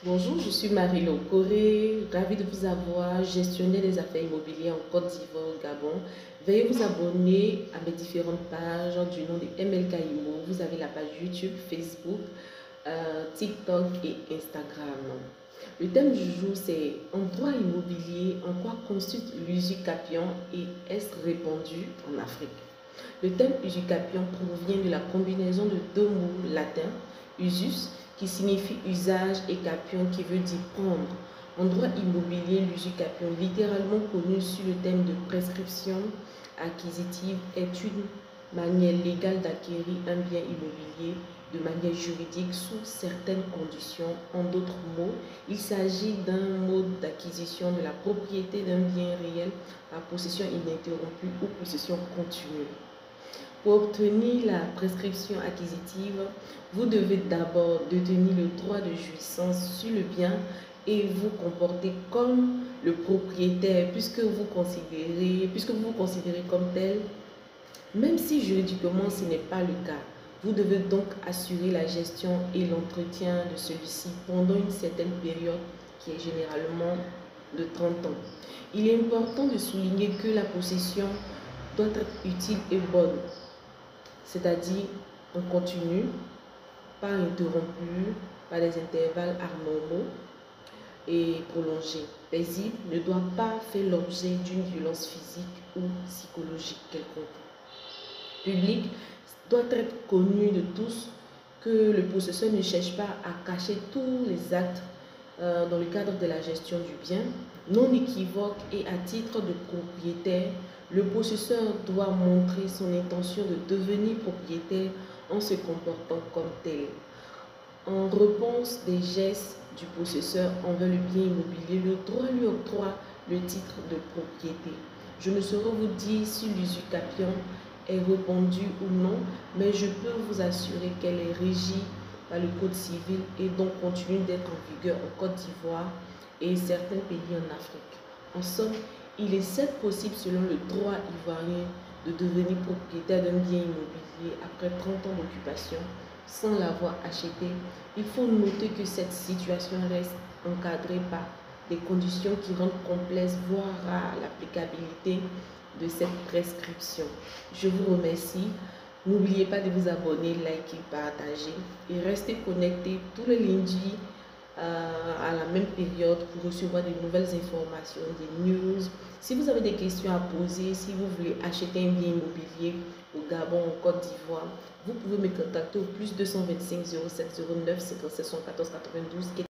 Bonjour, je suis Marie-Laure Corée, ravie de vous avoir, gestionnaire des affaires immobilières en Côte d'Ivoire, au Gabon. Veuillez vous abonner à mes différentes pages du nom de MLK Imo. Vous avez la page YouTube, Facebook, TikTok et Instagram. Le thème du jour, c'est en droit immobilier, en quoi consiste l'usucapion et est-ce répandu en Afrique? Le terme usucapion provient de la combinaison de deux mots latins, usus, qui signifie usage, et capion, qui veut dire prendre. En droit immobilier, l'usucapion, littéralement connu sous le thème de prescription acquisitive, est une manière légale d'acquérir un bien immobilier de manière juridique sous certaines conditions. En d'autres mots, il s'agit d'un mode d'acquisition de la propriété d'un bien réel par possession ininterrompue ou possession continue. Pour obtenir la prescription acquisitive, vous devez d'abord détenir le droit de jouissance sur le bien et vous comporter comme le propriétaire puisque vous vous considérez comme tel, même si juridiquement ce n'est pas le cas. Vous devez donc assurer la gestion et l'entretien de celui-ci pendant une certaine période qui est généralement de 30 ans. Il est important de souligner que la possession doit être utile et bonne, c'est-à-dire en continu, pas interrompu, par des intervalles anormaux et prolongés. Paisible, ne doit pas faire l'objet d'une violence physique ou psychologique quelconque. Public, doit être connu de tous, que le possesseur ne cherche pas à cacher tous les actes dans le cadre de la gestion du bien. Non équivoque et à titre de propriétaire, le possesseur doit montrer son intention de devenir propriétaire en se comportant comme tel. En réponse des gestes du possesseur envers le bien immobilier, le droit lui octroie le titre de propriété. Je ne saurais vous dire si l'usucapion est répandue ou non, mais je peux vous assurer qu'elle est régie par le Code civil et donc continue d'être en vigueur en Côte d'Ivoire et certains pays en Afrique. En somme, il est certes possible selon le droit ivoirien de devenir propriétaire d'un bien immobilier après 30 ans d'occupation sans l'avoir acheté. Il faut noter que cette situation reste encadrée par des conditions qui rendent complexe, voire rare, l'applicabilité de cette prescription. Je vous remercie. N'oubliez pas de vous abonner, liker, partager et restez connectés tous les lundis à la même période pour recevoir de nouvelles informations, des news. Si vous avez des questions à poser, si vous voulez acheter un bien immobilier au Gabon, en Côte d'Ivoire, vous pouvez me contacter au +225 07 09 57 114 92.